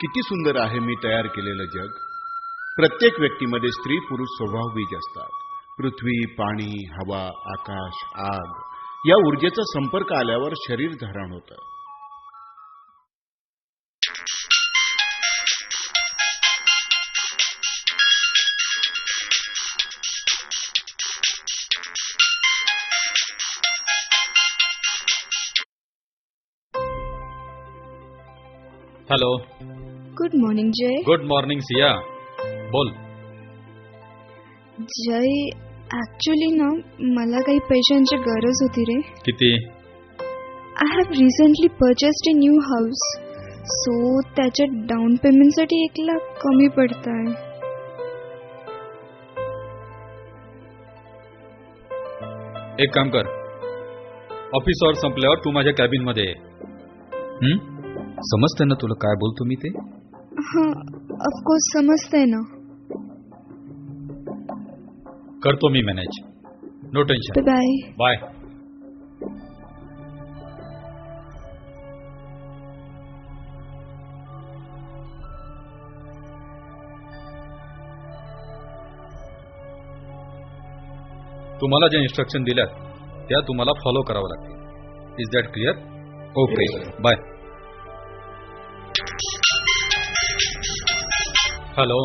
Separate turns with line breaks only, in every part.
किती सुंदर आहे मी तयार केलेलं जग. प्रत्येक व्यक्तीमध्ये स्त्री पुरुष स्वभाव बीज असतात. पृथ्वी, पाणी, हवा, आकाश, आग या ऊर्जेचा संपर्क आल्यावर शरीर धारण होतं.
Hello.
Good morning Jay.
Good morning Siya. बोल.
जय, ऍक्च्युली ना मला काही पैशांची गरज होती रे.
किती?
I have recently purchased a new house, so त्याच्या डाऊन पेमेंटसाठी 1 लाख कमी पडत आहे.
एक काम कर, ऑफिस आवर संपल्यावर तू माझ्या कॅबिन मध्ये ये. समजतंय ना तुला काय बोलतो मी ते?
हां, ऑफकोर्स समजतंय ना.
करतो मी manage. No tension.
Bye
bye. तुम्हाला जे इन्स्ट्रक्शन दिल्यात त्या तुम्हाला फॉलो करावं लागतील. Is that clear? Okay, bye. Hello.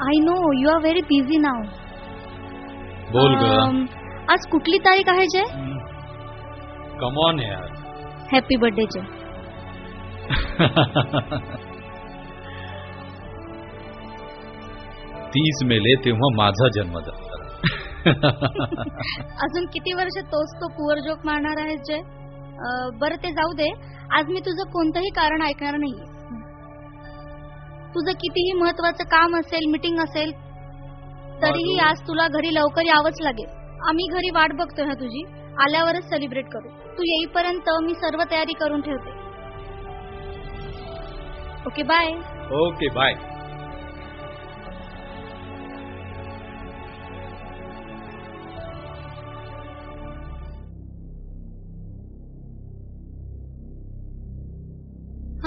I know you are very busy now.
बोल ग.
आज कुठली तारीख आहे जय?
कम ऑन यार.
Happy birthday Jay.
30 मेले तेव्हा माझा जन्म झाला.
अजून किती वर्ष तोच तो पुअर जोक मारणार आहेस जय? बरं ते जाऊ दे. आज मी तुझं कोणतंही कारण ऐकणार नाही. तुझं कितीही महत्वाचं काम असेल, मीटिंग असेल, तरीही आज तुला घरी लवकर यावंच लागेल. आम्ही घरी वाट बघतोय ना तुझी. आल्यावरच सेलिब्रेट करू. तू येईपर्यंत मी सर्व तयारी करून ठेवते. Okay bye.
Okay bye.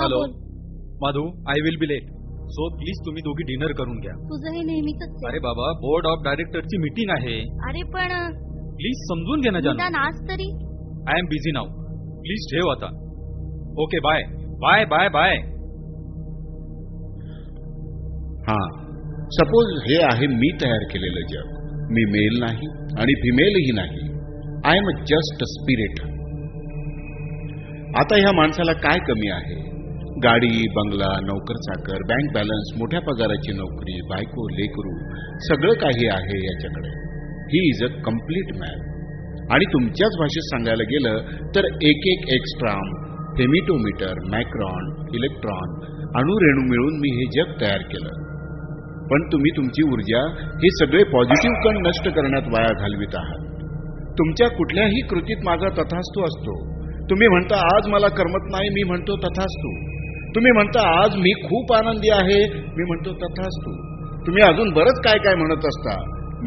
Hello Madhu, I will be late, so please तुम्ही दोघी डिनर करून घ्या.
तुझं हे नेहमीच.
अरे बाबा, बोर्ड ऑफ डायरेक्टरची मीटिंग आहे.
अरे पण
प्लीज समजून घे ना जानू.
आज तरी.
I am busy now. Please ठेव आता. Okay bye. Bye bye bye.
हा, सपोज हे आहे मी तयार केलेलं जग. मी मेल नाही आणि फिमेलही नाही. I am just a spirit. आता ह्या माणसाला काय कमी आहे? गाडी, बंगला, नोकर चाकर, बँक बॅलन्स, मोठ्या पगाराची नोकरी, बायको, लेकरू, सगळं काही आहे याच्याकडे. He is a complete man. आणि तुमच्याच भाषेत सांगायला गेलं तर एक एक्स्ट्राम, फेमिटोमीटर, मायक्रॉन, इलेक्ट्रॉन, अणुरेणू मिळून मी हे जग तयार केलं. पण तुम्ही तुमची ऊर्जा हे सगळे पॉझिटिव्ह कण नष्ट करण्यात वाया घालवित आहात. तुमच्या कुठल्याही कृतीत माझा तथास्तु असतो. तुम्ही म्हणता आज मला करमत नाही, मी म्हणतो तथास्तु. तुम्ही म्हणता आज मी खूप आनंदी आहे, मी म्हणतो तथास्तु. तुम्ही अजून बरंच काय काय म्हणत असता.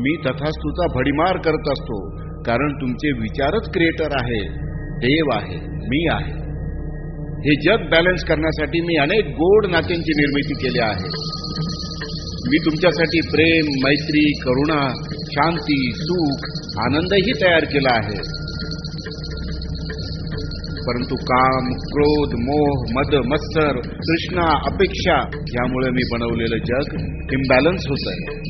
मी तथास्तुचा भडीमार करत असतो. कारण तुमचे विचारच क्रिएटर आहे, देव आहे, मी आहे. हे जग बॅलन्स करण्यासाठी मी अनेक गोड नात्यांची निर्मिती केली आहे. मी तुमच्यासाठी प्रेम, मैत्री, करुणा, शांती, सुख, आनंदही तयार केला आहे. परंतु काम, क्रोध, मोह, मद, मत्सर, तृष्णा, अपेक्षा यामुळे मी बनवलेलं जग इम्बॅलन्स होतंय.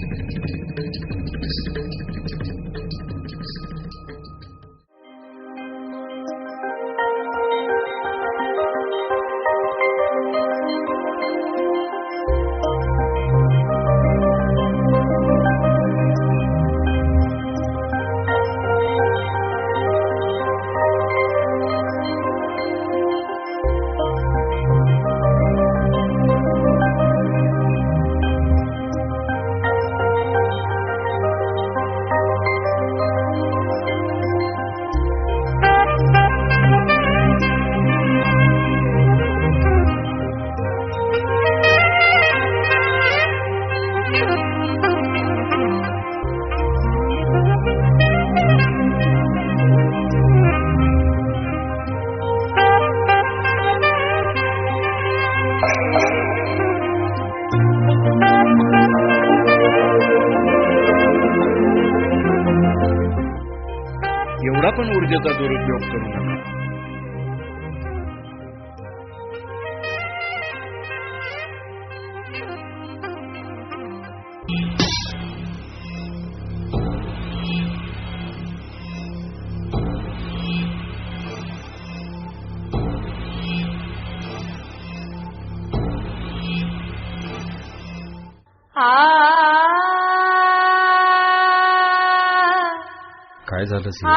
पण ऊर्जेचा दुरुपयोग करू नका.
काय झालं सीमा?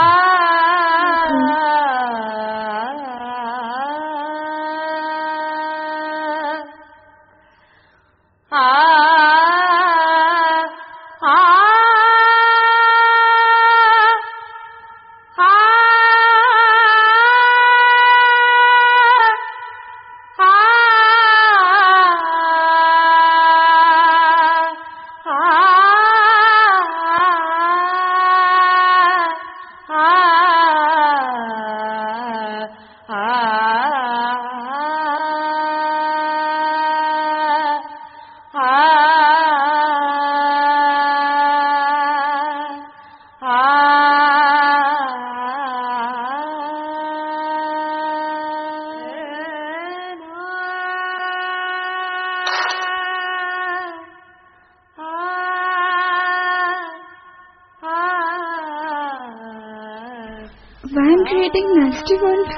Why I'm creating nasty world?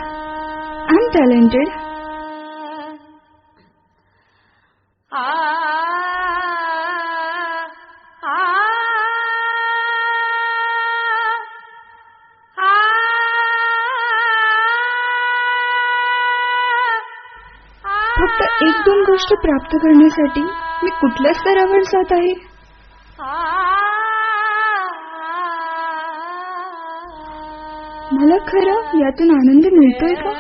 I'm talented. फक्त एक दोन गोष्ट प्राप्त करण्यासाठी मी कुठल्या स्तरावर जात आहे? मला खरं यातून आनंद मिळतोय का?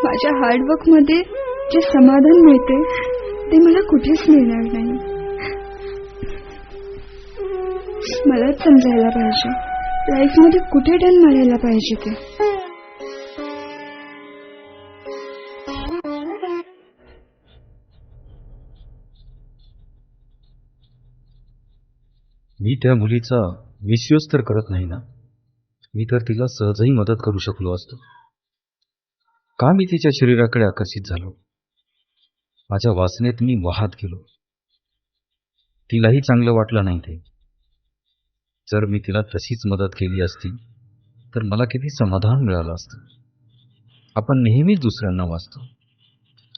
माझ्या हार्डवर्क मध्ये जे समाधान मिळते ते मला कुठेच मिळणार नाही. मलाच समजायला पाहिजे लाईफ मध्ये कुठे टर्न मारायला पाहिजे ते.
मी त्या मुलीचा विश्वास तर करत नाही ना. मी तर तिला सहजही मदत करू शकलो असतो. का मी तिच्या शरीराकडे आकर्षित झालो? माझ्या वासनेत मी वाहत गेलो. तिलाही चांगलं वाटलं नाही ते. जर मी तिला तशीच मदत केली असती तर मला किती समाधान मिळालं असतं. आपण नेहमीच दुसऱ्यांना वाचतो,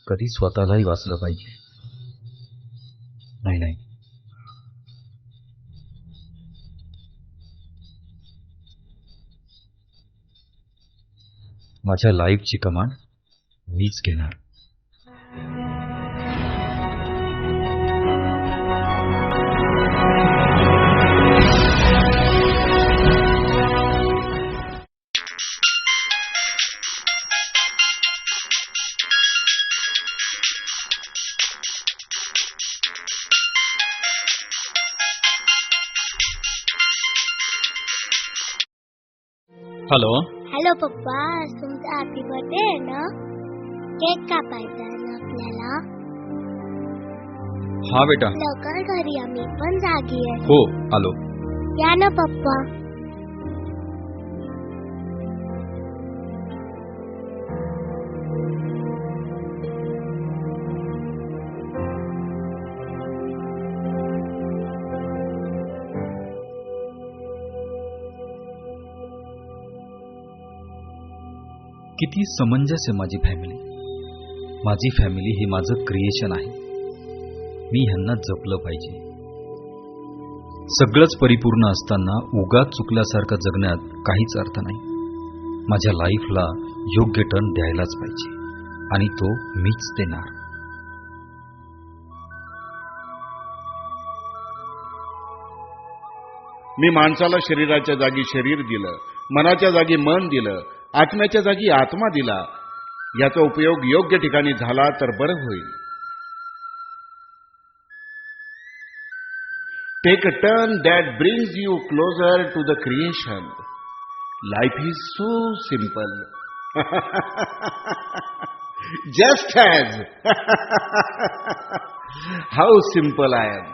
कधी स्वतःलाही वाचलं पाहिजे. नाही नाही, माझ्या लाईफची कमांड मीच घेणार. हॅलो
हॅलो पप्पा, आज तुमचा हॅपी बर्थडे आहे ना? केक कापायचा आहे ना आपल्याला?
हा बेटा.
लवकर घरी या, मी पण जागी आहे.
हो आलो.
या ना पप्पा.
किती समंजस आहे माझी फॅमिली. माझी फॅमिली हे माझं क्रिएशन आहे. मी ह्यांना जपलं पाहिजे. सगळंच परिपूर्ण असताना उगाच चुकल्यासारखं जगण्यात काहीच अर्थ नाही. माझ्या लाईफला योग्य टर्न द्यायलाच पाहिजे आणि तो मीच देणार.
मी माणसाला शरीराच्या जागी शरीर दिलं, मनाच्या जागी मन दिलं, आत्म्याच्या जागी आत्मा दिला. याचा उपयोग योग्य ठिकाणी झाला तर बरं होईल. Take a turn that brings you closer to the creation. Life is so simple. Just as how simple I M.